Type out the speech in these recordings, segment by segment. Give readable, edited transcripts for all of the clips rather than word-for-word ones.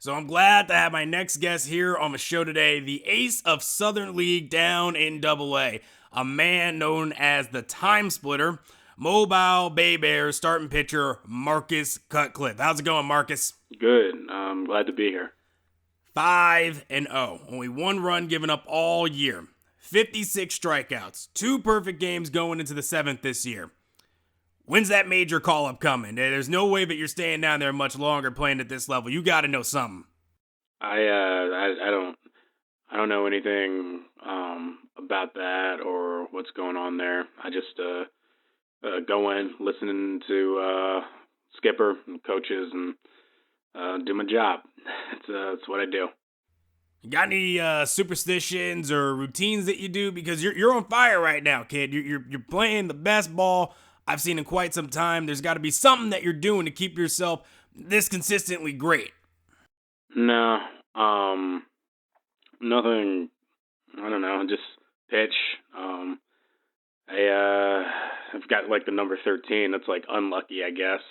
So I'm glad to have my next guest here on the show today, the ace of Southern League down in AA, a man known as the Time Splitter, Mobile Bay Bears starting pitcher Marcus Cutcliff. How's it going, Marcus? Good. I'm glad to be here. 5-0. Only one run given up all year. 56 strikeouts. 2 perfect games going into the 7th this year. When's that major call-up coming? There's no way that you're staying down there much longer playing at this level. You got to know something. I don't know anything about that or what's going on there. I just go in, listening to skipper and coaches, and do my job. That's what I do. You got any superstitions or routines that you do? Because you're on fire right now, kid. You're playing the best ball I've seen in quite some time. There's got to be something that you're doing to keep yourself this consistently great. No, nothing. I don't know. Just pitch. I've got like the number 13. That's like unlucky, I guess.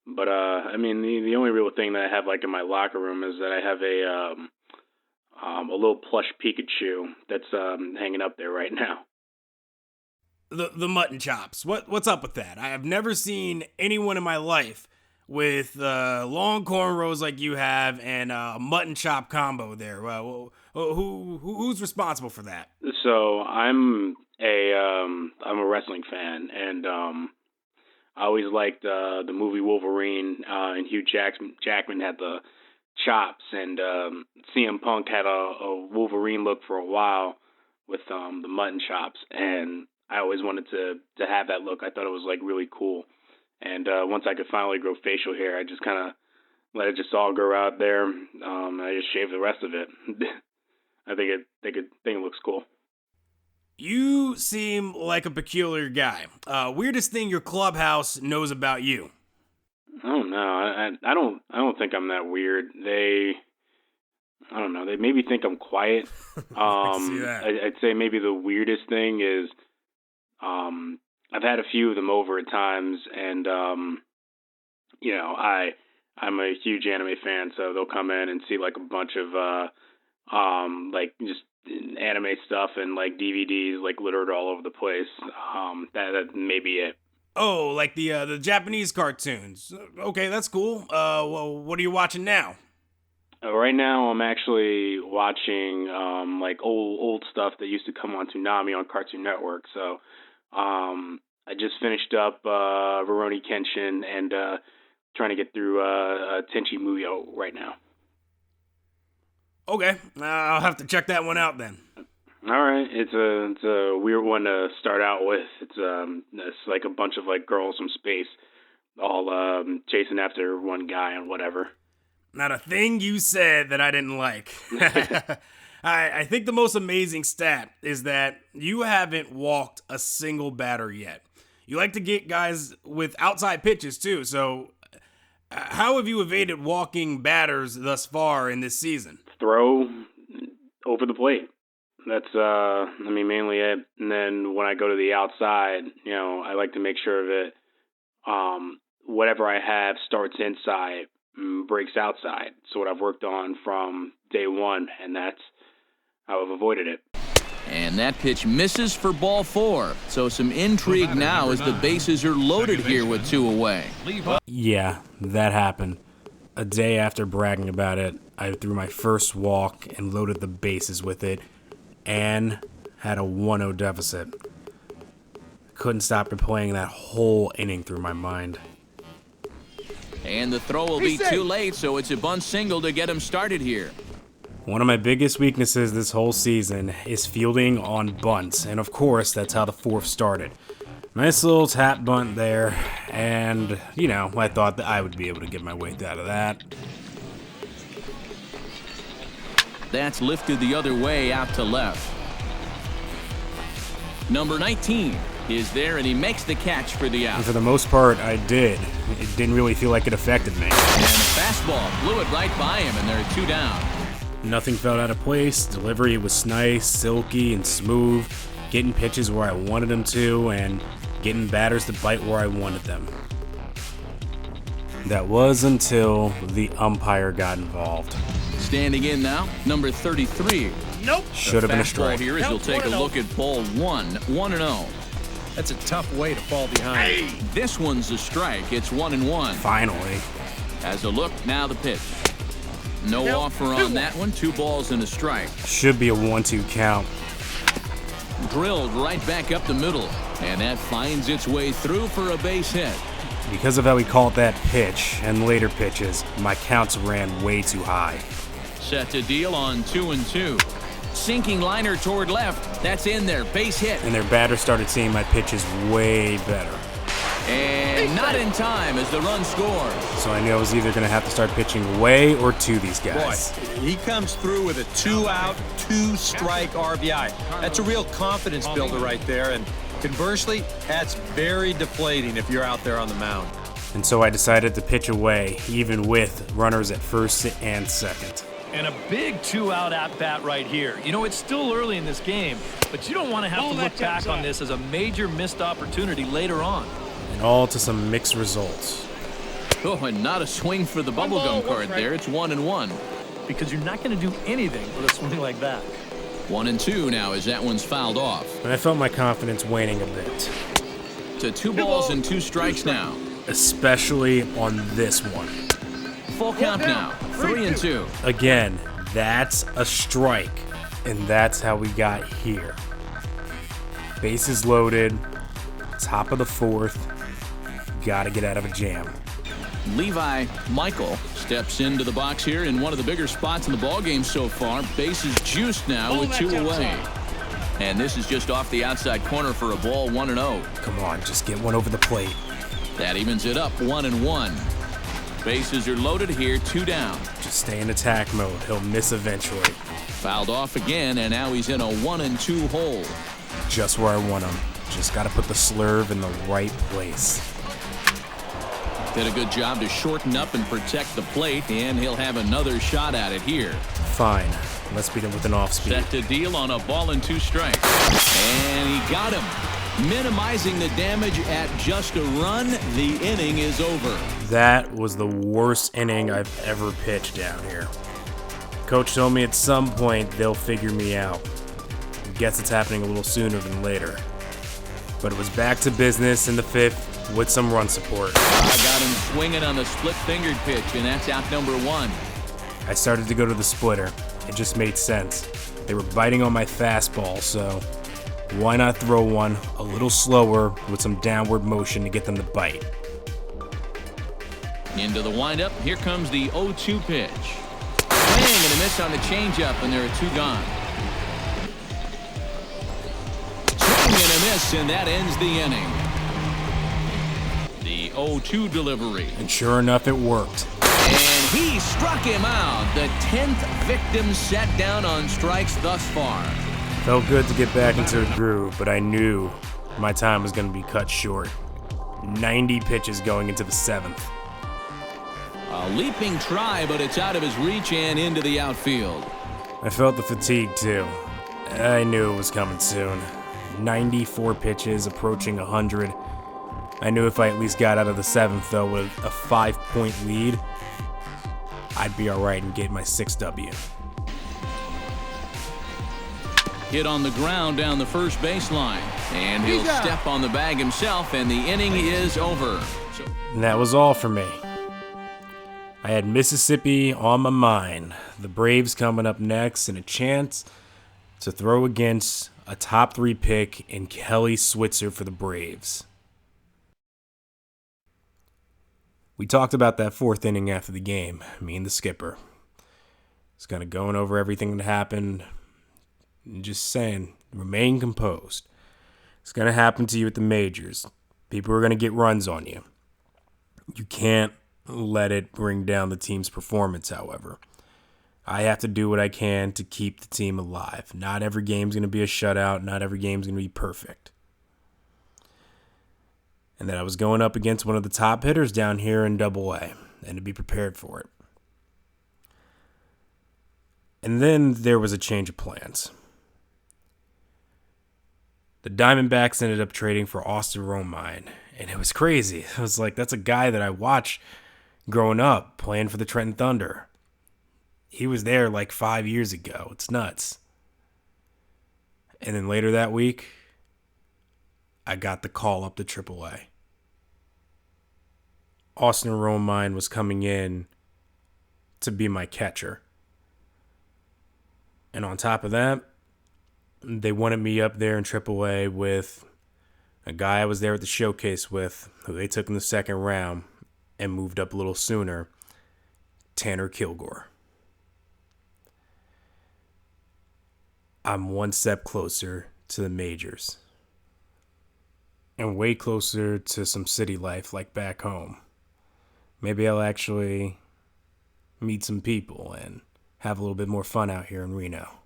But I mean, the only real thing that I have like in my locker room is that I have a little plush Pikachu that's hanging up there right now. The mutton chops. What's up with that? I have never seen anyone in my life with long cornrows like you have and a mutton chop combo there. Who's responsible for that? So I'm a wrestling fan, and I always liked the movie Wolverine, and Hugh Jackman had the chops, and CM Punk had a Wolverine look for a while with the mutton chops, and I always wanted to have that look. I thought it was like really cool. And once I could finally grow facial hair, I just kind of let it just all grow out there. I just shaved the rest of it. I think it looks cool. You seem like a peculiar guy. Weirdest thing your clubhouse knows about you? I don't know. I don't think I'm that weird. I don't know. They maybe think I'm quiet. I can see that. I'd say maybe the weirdest thing is I've had a few of them over at times, and you know, I'm a huge anime fan, so they'll come in and see like a bunch of like just anime stuff and like DVDs like littered all over the place. That may be it. Oh, like the Japanese cartoons. Okay, that's cool. Well, what are you watching now? Right now, I'm actually watching like old stuff that used to come on Toonami on Cartoon Network. So I just finished up Rurouni Kenshin and trying to get through Tenchi Muyo right now. Okay, I'll have to check that one out then. All right, it's a weird one to start out with. It's like a bunch of like girls from space, all chasing after one guy and whatever. Not a thing you said that I didn't like. I think the most amazing stat is that you haven't walked a single batter yet. You like to get guys with outside pitches too, so how have you evaded walking batters thus far in this season? Throw over the plate. That's, mainly it. And then when I go to the outside, you know, I like to make sure that whatever I have starts inside, breaks outside. So what I've worked on from day one, and that's how I've avoided it. And that pitch misses for ball 4. So some intrigue now as the bases are loaded here with 2 away. Yeah, that happened. A day after bragging about it, I threw my first walk and loaded the bases with it and had a 1-0 deficit. Couldn't stop replaying that whole inning through my mind. And the throw will be too late, so it's a bunt single to get him started here. One of my biggest weaknesses this whole season is fielding on bunts, and of course, that's how the 4th started. Nice little tap bunt there, and, you know, I thought that I would be able to get my way out of that. That's lifted the other way out to left. Number 19 is there, and he makes the catch for the out. And for the most part, I did. It didn't really feel like it affected me. And the fastball blew it right by him, and there are 2 down. Nothing felt out of place. Delivery was nice, silky, and smooth. Getting pitches where I wanted them to, and getting batters to bite where I wanted them. That was until the umpire got involved. Standing in now, number 33. Nope. Should have been a strike. Here is we'll take a look at ball 1-0. That's a tough way to fall behind. This one's a strike. It's 1-1. Finally. As a look, now the pitch. No offer on that one. 2 balls and a strike. Should be a 1-2 count. Drilled right back up the middle. And that finds its way through for a base hit. Because of how we called that pitch and later pitches, my counts ran way too high. Set to deal on 2-2. Sinking liner toward left. That's in there. Base hit. And their batter started seeing my pitches way better. And not in time as the run scores. So I knew I was either going to have to start pitching way or to these guys. Boy, he comes through with a 2-out, 2-strike RBI. That's a real confidence builder right there. And conversely, that's very deflating if you're out there on the mound. And so I decided to pitch away, even with runners at first and second. And a big 2-out at-bat right here. You know, it's still early in this game, but you don't want to have to look back on this as a major missed opportunity later on. And all to some mixed results. Oh, and not a swing for the bubblegum card there. It's 1-1. Because you're not going to do anything with a swing like that. 1-2 now as that one's fouled off. And I felt my confidence waning a bit. To 2 balls and 2 strikes now. Especially on this one. Full count now. 3-2. Again, that's a strike. And that's how we got here. Bases loaded. Top of the 4th. Gotta get out of a jam. Levi Michael steps into the box here in one of the bigger spots in the ballgame so far. Bases juiced now with 2 away. And this is just off the outside corner for a ball 1-0. Come on, just get one over the plate. That evens it up 1-1. Bases are loaded here, 2 down. Just stay in attack mode. He'll miss eventually. Fouled off again, and now he's in a 1-2 hole. Just where I want him. Just got to put the slurve in the right place. Did a good job to shorten up and protect the plate, and he'll have another shot at it here. Fine. Let's beat him with an off-speed. Set to deal on a ball and 2 strikes. And he got him. Minimizing the damage at just a run. The inning is over. That was the worst inning I've ever pitched down here. Coach told me at some point they'll figure me out. Guess it's happening a little sooner than later. But it was back to business in the 5th with some run support. I got him swinging on the split-fingered pitch, and that's out number 1. I started to go to the splitter. It just made sense. They were biting on my fastball, so why not throw one a little slower with some downward motion to get them to bite? Into the windup, here comes the 0-2 pitch. Swing and a miss on the changeup, and there are 2 gone. Swing and a miss, and that ends the inning. The 0-2 delivery. And sure enough, it worked. And he struck him out. The 10th victim set down on strikes thus far. Felt good to get back into a groove, but I knew my time was going to be cut short. 90 pitches going into the 7th. A leaping try, but it's out of his reach and into the outfield. I felt the fatigue, too. I knew it was coming soon. 94 pitches, approaching 100. I knew if I at least got out of the 7th, though, with a 5-point lead, I'd be all right and get my 6th W. Hit on the ground down the first baseline. And he'll step on the bag himself, and the inning is over. And that was all for me. I had Mississippi on my mind. The Braves coming up next, and a chance to throw against a top 3 pick in Kelly Switzer for the Braves. We talked about that 4th inning after the game, me and the skipper. It's kind of going over everything that happened and just saying, remain composed. It's going to happen to you at the majors. People are going to get runs on you. You can't let it bring down the team's performance, however. I have to do what I can to keep the team alive. Not every game's going to be a shutout. Not every game's going to be perfect. And that I was going up against one of the top hitters down here in Double-A, and to be prepared for it. And then there was a change of plans. The Diamondbacks ended up trading for Austin Romine, and it was crazy. It was like, that's a guy that I watch growing up, playing for the Trenton Thunder. He was there like 5 years ago. It's nuts. And then later that week, I got the call up to AAA. Austin Romine was coming in to be my catcher. And on top of that, they wanted me up there in AAA with a guy I was there at the showcase with, who they took in the second round and moved up a little sooner, Tanner Kilgore. I'm one step closer to the majors. And way closer to some city life like back home. Maybe I'll actually meet some people and have a little bit more fun out here in Reno.